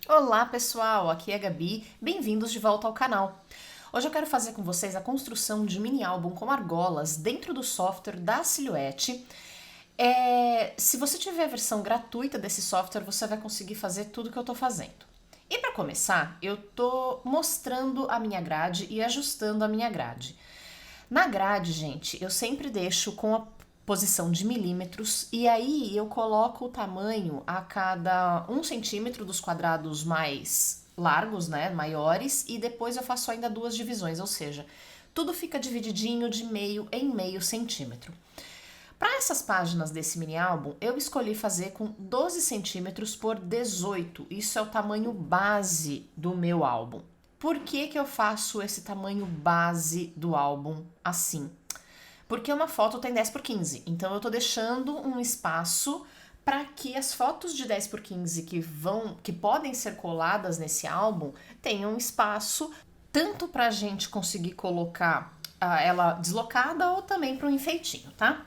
Olá pessoal, aqui é a Gabi, bem-vindos de volta ao canal. Hoje eu quero fazer com vocês a construção de um mini álbum com argolas dentro do software da Silhouette. Se você tiver a versão gratuita desse software, você vai conseguir fazer tudo que eu tô fazendo. E para começar, eu tô mostrando a minha grade e ajustando a minha grade. Na grade, gente, eu sempre deixo com a posição de milímetros e aí eu coloco o tamanho a cada 1 centímetro dos quadrados mais largos, né, maiores, e depois eu faço ainda duas divisões, ou seja, tudo fica divididinho de meio em meio centímetro. Para essas páginas desse mini álbum, eu escolhi fazer com 12 centímetros por 18, isso é o tamanho base do meu álbum. Por que que eu faço esse tamanho base do álbum assim? Porque uma foto tem 10 por 15, então eu tô deixando um espaço para que as fotos de 10 por 15 que podem ser coladas nesse álbum tenham espaço tanto para a gente conseguir colocar ela deslocada ou também para um enfeitinho, tá?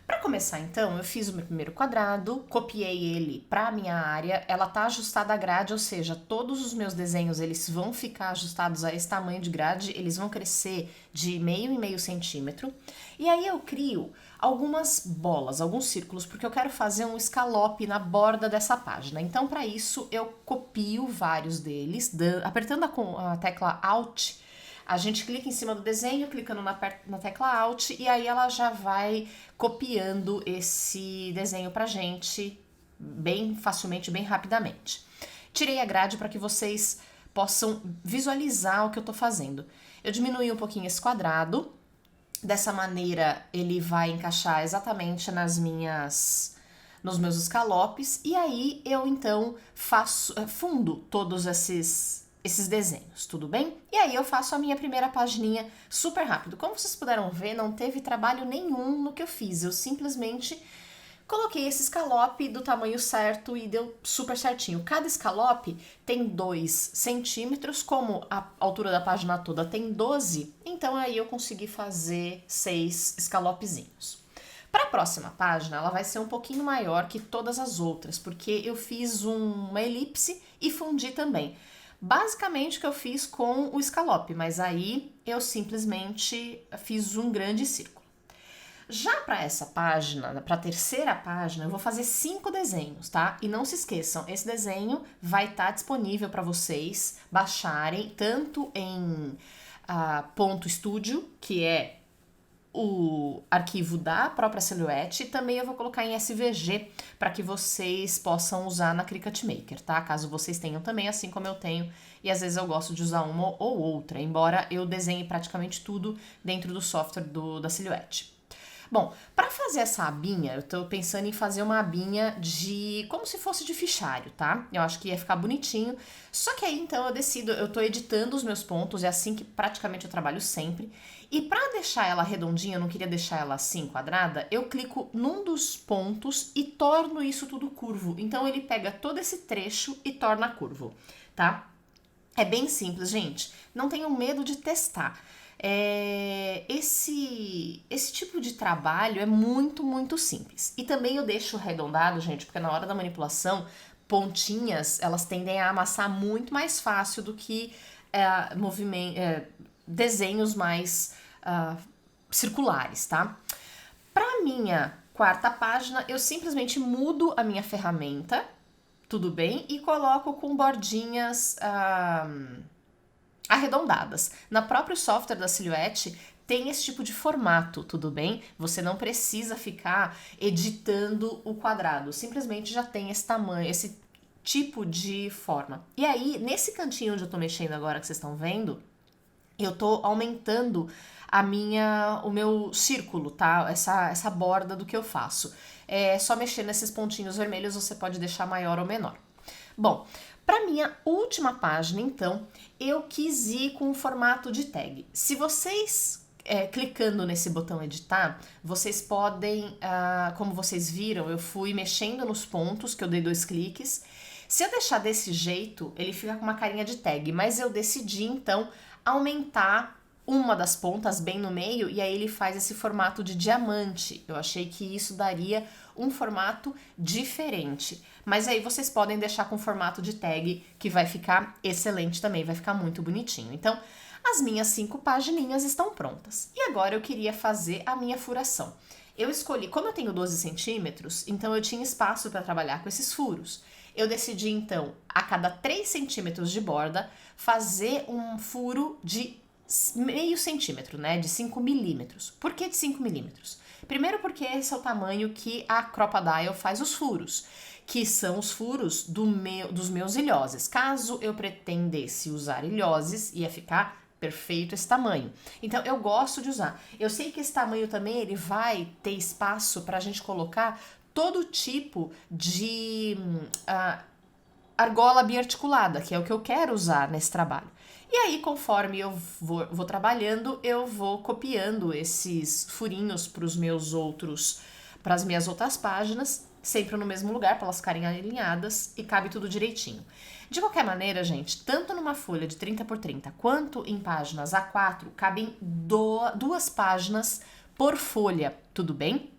Para começar então, eu fiz o meu primeiro quadrado, copiei ele para a minha área, ela tá ajustada à grade, ou seja, todos os meus desenhos eles vão ficar ajustados a esse tamanho de grade, eles vão crescer de meio em meio centímetro. E aí eu crio algumas bolas, alguns círculos, porque eu quero fazer um escalope na borda dessa página. Então, para isso, eu copio vários deles, apertando a tecla Alt. A gente clica em cima do desenho, clicando na tecla Alt, e aí ela já vai copiando esse desenho pra gente bem facilmente, bem rapidamente. Tirei a grade para que vocês possam visualizar o que eu tô fazendo. Eu diminuí um pouquinho esse quadrado, dessa maneira ele vai encaixar exatamente nos meus escalopes, e aí eu então fundo todos esses desenhos, tudo bem? E aí eu faço a minha primeira pagininha super rápido. Como vocês puderam ver, não teve trabalho nenhum no que eu fiz. Eu simplesmente coloquei esse escalope do tamanho certo e deu super certinho. Cada escalope tem 2 centímetros, como a altura da página toda tem 12, então aí eu consegui fazer 6 escalopezinhos. Para a próxima página, ela vai ser um pouquinho maior que todas as outras, porque eu fiz uma elipse e fundi também. Basicamente o que eu fiz com o escalope, mas aí eu simplesmente fiz um grande círculo. Já para essa página, para a terceira página, eu vou fazer 5 desenhos, tá? E não se esqueçam, esse desenho vai estar disponível para vocês baixarem tanto em Ponto Studio, que é o arquivo da própria Silhouette, e também eu vou colocar em SVG para que vocês possam usar na Cricut Maker, tá? Caso vocês tenham também, assim como eu tenho, e às vezes eu gosto de usar uma ou outra, embora eu desenhe praticamente tudo dentro do software da Silhouette. Bom, para fazer essa abinha, eu tô pensando em fazer uma abinha como se fosse de fichário, tá? Eu acho que ia ficar bonitinho. Só que aí então eu tô editando os meus pontos, é assim que praticamente eu trabalho sempre. E para deixar ela redondinha, eu não queria deixar ela assim quadrada, eu clico num dos pontos e torno isso tudo curvo. Então ele pega todo esse trecho e torna curvo, tá? É bem simples, gente. Não tenham medo de testar. Esse tipo de trabalho é muito, muito simples. E também eu deixo arredondado, gente, porque na hora da manipulação, pontinhas, elas tendem a amassar muito mais fácil do que desenhos mais circulares, tá? Para minha quarta página, eu simplesmente mudo a minha ferramenta, tudo bem? E coloco com bordinhas arredondadas. Na próprio software da Silhouette tem esse tipo de formato, tudo bem? Você não precisa ficar editando o quadrado, simplesmente já tem esse tamanho, esse tipo de forma. E aí, nesse cantinho onde eu tô mexendo agora que vocês estão vendo, eu tô aumentando o meu círculo, tá? Essa borda do que eu faço. É só mexer nesses pontinhos vermelhos, você pode deixar maior ou menor. Bom, para minha última página, então, eu quis ir com o formato de tag. Se vocês clicando nesse botão editar, vocês podem, como vocês viram, eu fui mexendo nos pontos, que eu dei 2 cliques. Se eu deixar desse jeito, ele fica com uma carinha de tag, mas eu decidi, então, aumentar uma das pontas bem no meio e aí ele faz esse formato de diamante. Eu achei que isso daria um formato diferente. Mas aí vocês podem deixar com formato de tag, que vai ficar excelente também, vai ficar muito bonitinho. Então, as minhas 5 pagininhas estão prontas. E agora eu queria fazer a minha furação. Eu escolhi, como eu tenho 12 centímetros, então eu tinha espaço para trabalhar com esses furos. Eu decidi, então, a cada 3 centímetros de borda, fazer um furo de meio centímetro, né, de 5 milímetros. Por que de 5 milímetros? Primeiro porque esse é o tamanho que a Crop-A-Dile faz os furos, que são os furos dos meus ilhoses. Caso eu pretendesse usar ilhoses, ia ficar perfeito esse tamanho. Então eu gosto de usar. Eu sei que esse tamanho também ele vai ter espaço para a gente colocar todo tipo de argola biarticulada, que é o que eu quero usar nesse trabalho. E aí, conforme eu vou trabalhando, eu vou copiando esses furinhos para as minhas outras páginas, sempre no mesmo lugar, para elas ficarem alinhadas e cabe tudo direitinho. De qualquer maneira, gente, tanto numa folha de 30 por 30 quanto em páginas A4, cabem 2 páginas por folha, tudo bem?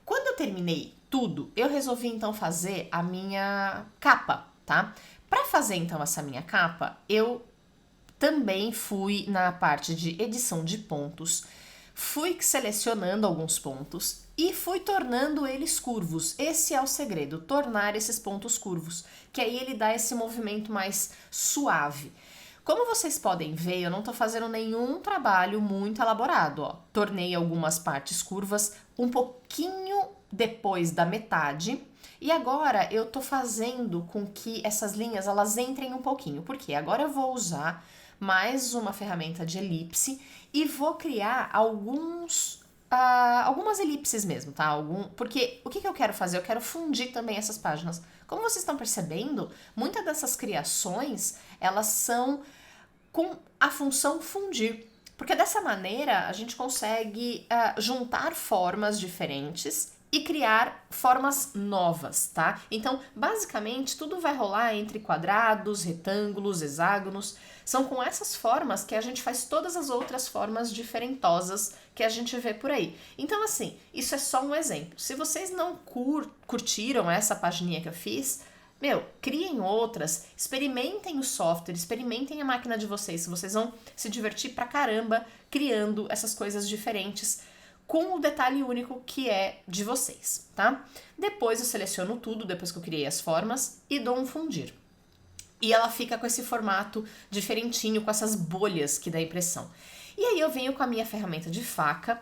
Quando eu terminei tudo, eu resolvi então fazer a minha capa, tá? Para fazer então essa minha capa, eu também fui na parte de edição de pontos, fui selecionando alguns pontos e fui tornando eles curvos. Esse é o segredo, tornar esses pontos curvos, que aí ele dá esse movimento mais suave. Como vocês podem ver, eu não tô fazendo nenhum trabalho muito elaborado, ó. Tornei algumas partes curvas um pouquinho depois da metade. E agora eu tô fazendo com que essas linhas elas entrem um pouquinho, porque agora eu vou usar mais uma ferramenta de elipse e vou criar algumas elipses mesmo, tá? Porque o que eu quero fazer? Eu quero fundir também essas páginas. Como vocês estão percebendo, muitas dessas criações, elas são com a função fundir. Porque dessa maneira a gente consegue juntar formas diferentes e criar formas novas, tá? Então, basicamente, tudo vai rolar entre quadrados, retângulos, hexágonos. São com essas formas que a gente faz todas as outras formas diferentosas que a gente vê por aí. Então, assim, isso é só um exemplo. Se vocês não curtiram essa pagininha que eu fiz, criem outras, experimentem o software, experimentem a máquina de vocês. Vocês vão se divertir pra caramba criando essas coisas diferentes, com o detalhe único que é de vocês, tá? Depois eu seleciono tudo, depois que eu criei as formas, e dou um fundir. E ela fica com esse formato diferentinho, com essas bolhas que dá impressão. E aí eu venho com a minha ferramenta de faca,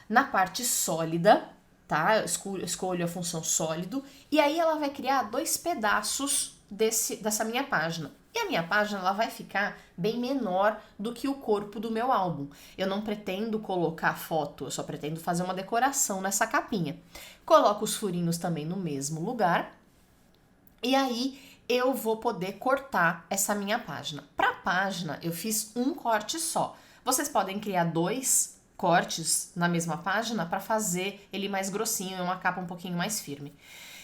na parte sólida, tá? Eu escolho a função sólido, e aí ela vai criar 2 pedaços dessa minha página. E a minha página ela vai ficar bem menor do que o corpo do meu álbum. Eu não pretendo colocar foto, eu só pretendo fazer uma decoração nessa capinha. Coloco os furinhos também no mesmo lugar. E aí eu vou poder cortar essa minha página. Para a página eu fiz um corte só. Vocês podem criar 2 cortes na mesma página para fazer ele mais grossinho e uma capa um pouquinho mais firme.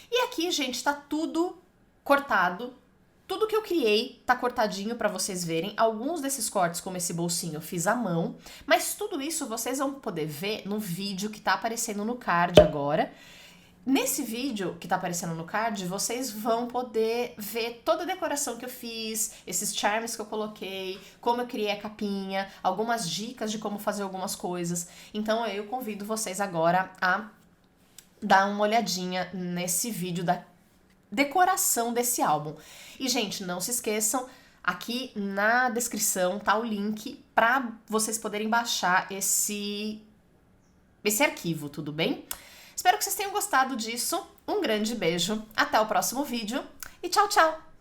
E aqui, gente, tá tudo cortado. Tudo que eu criei tá cortadinho para vocês verem. Alguns desses cortes, como esse bolsinho, eu fiz à mão. Mas tudo isso vocês vão poder ver no vídeo que tá aparecendo no card agora. Nesse vídeo que tá aparecendo no card, vocês vão poder ver toda a decoração que eu fiz, esses charms que eu coloquei, como eu criei a capinha, algumas dicas de como fazer algumas coisas. Então eu convido vocês agora a dar uma olhadinha nesse vídeo da decoração desse álbum. E, gente, não se esqueçam, aqui na descrição tá o link para vocês poderem baixar esse arquivo, tudo bem? Espero que vocês tenham gostado disso. Um grande beijo, até o próximo vídeo e tchau, tchau!